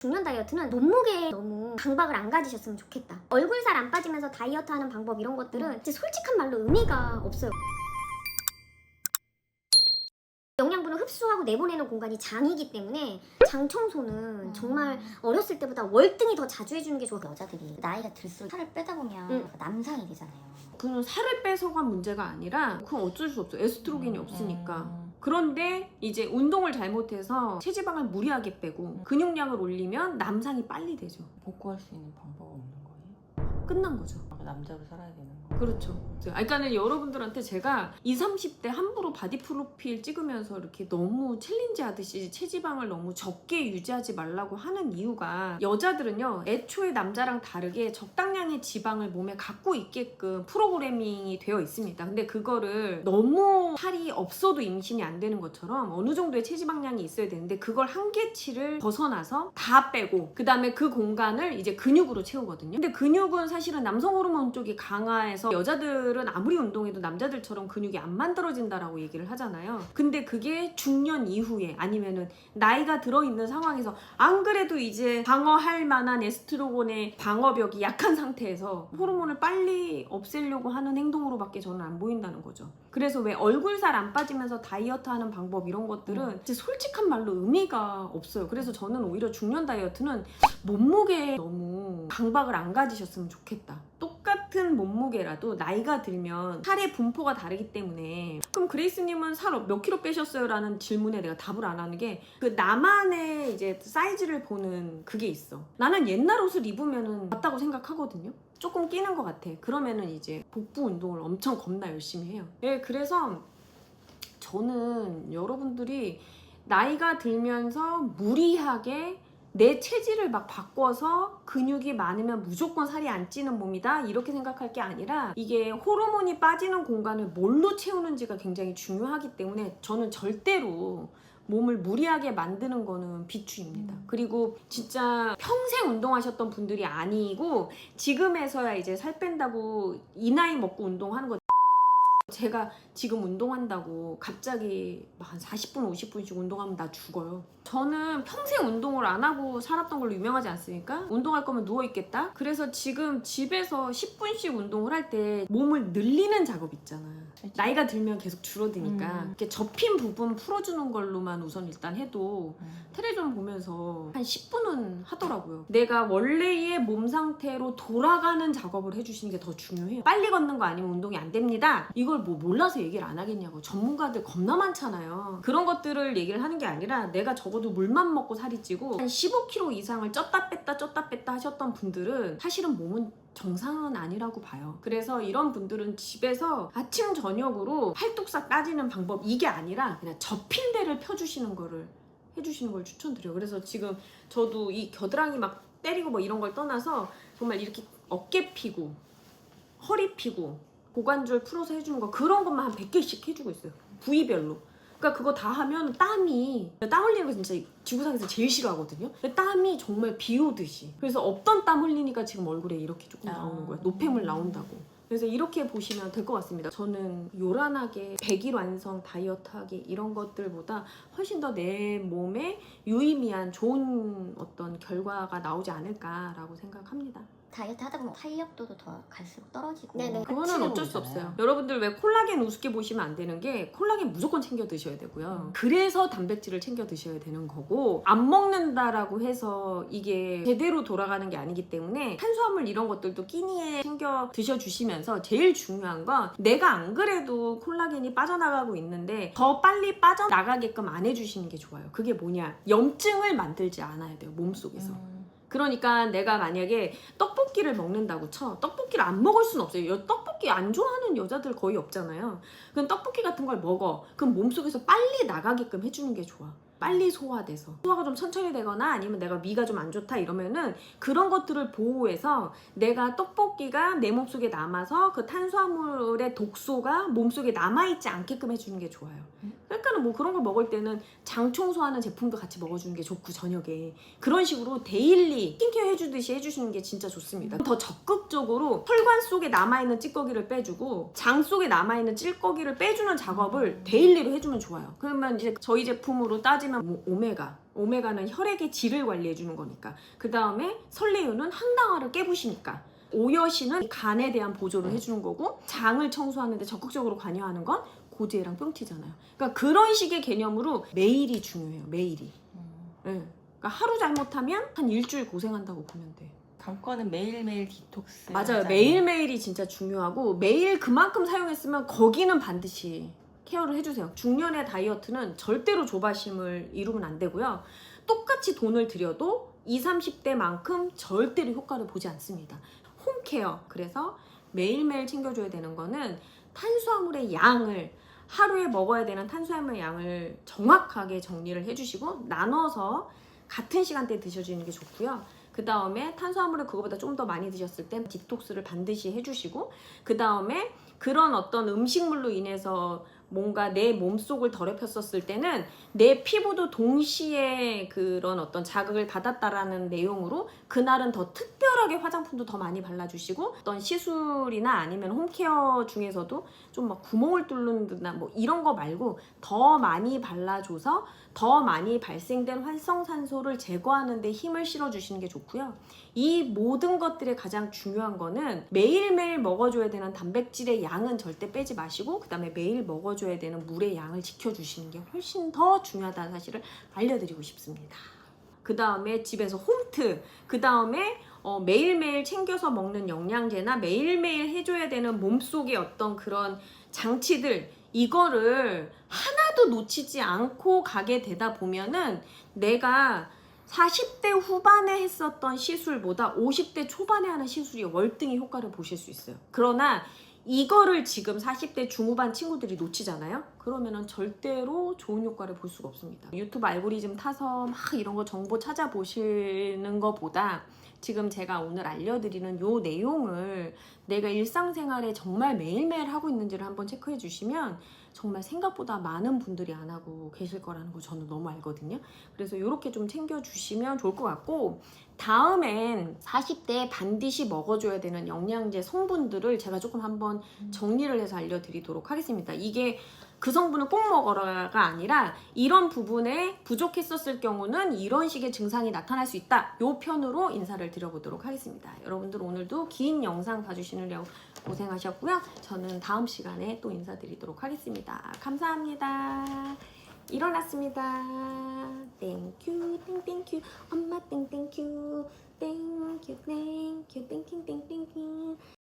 중년 다이어트는 몸무게에 너무 강박을 안 가지셨으면 좋겠다. 얼굴살 안 빠지면서 다이어트 하는 방법 이런 것들은 진짜 솔직한 말로 의미가 없어요. 영양분을 흡수하고 내보내는 공간이 장이기 때문에 장 청소는 정말 어렸을 때보다 월등히 더 자주 해주는 게 좋아요. 여자들이 나이가 들수록 살을 빼다 보면 남상이 되잖아요. 그건 살을 빼서가 문제가 아니라 그건 어쩔 수 없어요. 에스트로겐이 없으니까. 그런데 이제 운동을 잘못해서 체지방을 무리하게 빼고 근육량을 올리면 남상이 빨리 되죠. 복구할 수 있는 방법 없는 거예요? 끝난 거죠. 남자로 살아야 되는 거. 그렇죠. 그러니까는 여러분들한테 제가 20, 30대 함부로 바디 프로필 찍으면서 이렇게 너무 챌린지 하듯이 체지방을 너무 적게 유지하지 말라고 하는 이유가, 여자들은요 애초에 남자랑 다르게 적당량의 지방을 몸에 갖고 있게끔 프로그래밍이 되어 있습니다. 근데 그거를 너무 살이 없어도 임신이 안 되는 것처럼 어느 정도의 체지방량이 있어야 되는데 그걸 한계치를 벗어나서 다 빼고 그 다음에 그 공간을 이제 근육으로 채우거든요. 근데 근육은 사실은 남성 호르몬 쪽이 강화해서 여자들은 아무리 운동해도 남자들처럼 근육이 안 만들어진다라고 얘기를 하잖아요. 근데 그게 중년 이후에 아니면은 나이가 들어있는 상황에서 안 그래도 이제 방어할 만한 에스트로겐의 방어벽이 약한 상태에서 호르몬을 빨리 없애려고 하는 행동으로밖에 저는 안 보인다는 거죠. 그래서 왜 얼굴살 안 빠지면서 다이어트 하는 방법 이런 것들은 진짜 솔직한 말로 의미가 없어요. 그래서 저는 오히려 중년 다이어트는 몸무게에 너무 강박을 안 가지셨으면 좋겠다. 똑같은 몸무게라도 나이가 들면 살의 분포가 다르기 때문에, 그럼 그레이스님은 살 몇 킬로 빼셨어요? 라는 질문에 내가 답을 안 하는 게, 그 나만의 이제 사이즈를 보는 그게 있어. 나는 옛날 옷을 입으면은 맞다고 생각하거든요. 조금 끼는 것 같아. 그러면은 이제 복부 운동을 엄청 겁나 열심히 해요. 예, 그래서 저는 여러분들이 나이가 들면서 무리하게 내 체질을 막 바꿔서 근육이 많으면 무조건 살이 안 찌는 몸이다 이렇게 생각할 게 아니라, 이게 호르몬이 빠지는 공간을 뭘로 채우는지가 굉장히 중요하기 때문에 저는 절대로 몸을 무리하게 만드는 거는 비추입니다. 그리고 진짜 평생 운동하셨던 분들이 아니고 지금에서야 이제 살 뺀다고 이 나이 먹고 운동하는 거, 제가 지금 운동한다고 갑자기 한 40분, 50분씩 운동하면 나 죽어요. 저는 평생 운동을 안 하고 살았던 걸로 유명하지 않습니까? 운동할 거면 누워있겠다? 그래서 지금 집에서 10분씩 운동을 할 때 몸을 늘리는 작업 있잖아. 나이가 들면 계속 줄어드니까 이렇게 접힌 부분 풀어주는 걸로만 우선 일단 해도 텔레비전 보면서 한 10분은 하더라고요. 내가 원래의 몸 상태로 돌아가는 작업을 해주시는 게 더 중요해요. 빨리 걷는 거 아니면 운동이 안 됩니다. 이걸 뭐 몰라서 얘기를 안 하겠냐고. 전문가들 겁나 많잖아요. 그런 것들을 얘기를 하는 게 아니라, 내가 적어도 물만 먹고 살이 찌고 한 15kg 이상을 쪘다 뺐다 하셨던 분들은 사실은 몸은 정상은 아니라고 봐요. 그래서 이런 분들은 집에서 아침 저녁으로 팔뚝살 따지는 방법 이게 아니라 그냥 접힌 데를 펴주시는 거를 해주시는 걸 추천드려요. 그래서 지금 저도 이 겨드랑이 막 때리고 뭐 이런 걸 떠나서 정말 이렇게 어깨 피고 허리 피고 고관절 풀어서 해주는 거, 그런 것만 한 100개씩 해주고 있어요. 부위별로. 그러니까 그거 다 하면 땀 흘리는 거 진짜 지구상에서 제일 싫어하거든요. 근데 땀이 정말 비 오듯이. 그래서 없던 땀 흘리니까 지금 얼굴에 이렇게 조금 나오는 거야. 노폐물 나온다고. 그래서 이렇게 보시면 될 것 같습니다. 저는 요란하게 100일 완성 다이어트 하기 이런 것들보다 훨씬 더 내 몸에 유의미한 좋은 어떤 결과가 나오지 않을까라고 생각합니다. 다이어트 하다 보면 탄력도도 더 갈수록 떨어지고. 네네. 그거는 어쩔 수 없어요. 여러분들 왜 콜라겐 우습게 보시면 안 되는 게, 콜라겐 무조건 챙겨 드셔야 되고요. 그래서 단백질을 챙겨 드셔야 되는 거고, 안 먹는다라고 해서 이게 제대로 돌아가는 게 아니기 때문에 탄수화물 이런 것들도 끼니에 챙겨 드셔주시면서, 제일 중요한 건 내가 안 그래도 콜라겐이 빠져나가고 있는데 더 빨리 빠져나가게끔 안 해주시는 게 좋아요. 그게 뭐냐, 염증을 만들지 않아야 돼요, 몸속에서. 그러니까 내가 만약에 떡볶이를 먹는다고 쳐. 떡볶이를 안 먹을 수는 없어요. 떡볶이 안 좋아하는 여자들 거의 없잖아요. 그럼 떡볶이 같은 걸 먹어. 그럼 몸속에서 빨리 나가게끔 해주는 게 좋아. 빨리 소화돼서. 소화가 좀 천천히 되거나 아니면 내가 위가 좀 안 좋다 이러면은 그런 것들을 보호해서 내가 떡볶이가 내 몸속에 남아서 그 탄수화물의 독소가 몸속에 남아있지 않게끔 해주는 게 좋아요. 그러니까는 뭐 그런 걸 먹을 때는 장 청소하는 제품도 같이 먹어주는 게 좋고 저녁에 그런 식으로 데일리 스킨케어 해주듯이 해주시는 게 진짜 좋습니다. 더 적극적으로 혈관 속에 남아있는 찌꺼기를 빼주고 장 속에 남아있는 찌꺼기를 빼주는 작업을 데일리로 해주면 좋아요. 그러면 이제 저희 제품으로 따지면 뭐 오메가는 혈액의 질을 관리해주는 거니까, 그 다음에 설레유는 항당화를 깨부시니까, 오여신은 간에 대한 보조를 해주는 거고, 장을 청소하는데 적극적으로 관여하는 건 고지혈랑 뿅티잖아요. 그러니까 그런 식의 개념으로 매일이 중요해요. 매일이. 네. 그러니까 하루 잘못하면 한 일주일 고생한다고 보면 돼. 관건은 매일매일 디톡스. 맞아요. 하잖아요. 매일매일이 진짜 중요하고 매일 그만큼 사용했으면 거기는 반드시 케어를 해주세요. 중년의 다이어트는 절대로 조바심을 이루면 안 되고요. 똑같이 돈을 들여도 20, 30대만큼 절대로 효과를 보지 않습니다. 홈케어. 그래서 매일매일 챙겨줘야 되는 거는 탄수화물의 양을, 하루에 먹어야 되는 탄수화물 양을 정확하게 정리를 해주시고 나눠서 같은 시간대에 드셔주는 게 좋고요. 그 다음에 탄수화물을 그거보다 좀 더 많이 드셨을 땐 디톡스를 반드시 해주시고, 그 다음에 그런 어떤 음식물로 인해서 뭔가 내 몸속을 더럽혔었을 때는 내 피부도 동시에 그런 어떤 자극을 받았다라는 내용으로 그날은 더 특별하게 화장품도 더 많이 발라주시고, 어떤 시술이나 아니면 홈케어 중에서도 좀 막 구멍을 뚫는 듯나 뭐 이런 거 말고 더 많이 발라줘서 더 많이 발생된 활성산소를 제거하는 데 힘을 실어주시는 게 좋고요. 이 모든 것들의 가장 중요한 거는 매일매일 먹어줘야 되는 단백질의 양은 절대 빼지 마시고, 그 다음에 매일 먹어줘야 되는 물의 양을 지켜주시는 게 훨씬 더 중요하다는 사실을 알려드리고 싶습니다. 그 다음에 집에서 홈트, 그 다음에 매일매일 챙겨서 먹는 영양제나 매일매일 해줘야 되는 몸속의 어떤 그런 장치들, 이거를 하나도 놓치지 않고 가게 되다 보면은 내가 40대 후반에 했었던 시술보다 50대 초반에 하는 시술이 월등히 효과를 보실 수 있어요. 그러나 이거를 지금 40대 중후반 친구들이 놓치잖아요? 그러면은 절대로 좋은 효과를 볼 수가 없습니다. 유튜브 알고리즘 타서 막 이런 거 정보 찾아보시는 것보다 지금 제가 오늘 알려드리는 요 내용을 내가 일상생활에 정말 매일매일 하고 있는지를 한번 체크해 주시면 정말 생각보다 많은 분들이 안 하고 계실 거라는 거 저는 너무 알거든요. 그래서 이렇게 좀 챙겨주시면 좋을 것 같고, 다음엔 40대에 반드시 먹어줘야 되는 영양제 성분들을 제가 조금 한번 정리를 해서 알려드리도록 하겠습니다. 이게 그 성분을 꼭 먹어라가 아니라 이런 부분에 부족했었을 경우는 이런 식의 증상이 나타날 수 있다. 요 편으로 인사를 드려보도록 하겠습니다. 여러분들 오늘도 긴 영상 봐주시느라고 고생하셨고요. 저는 다음 시간에 또 인사드리도록 하겠습니다. 감사합니다. 일어났습니다. 땡큐 땡땡큐 엄마 땡땡큐 땡큐 땡큐 땡땡땡땡땡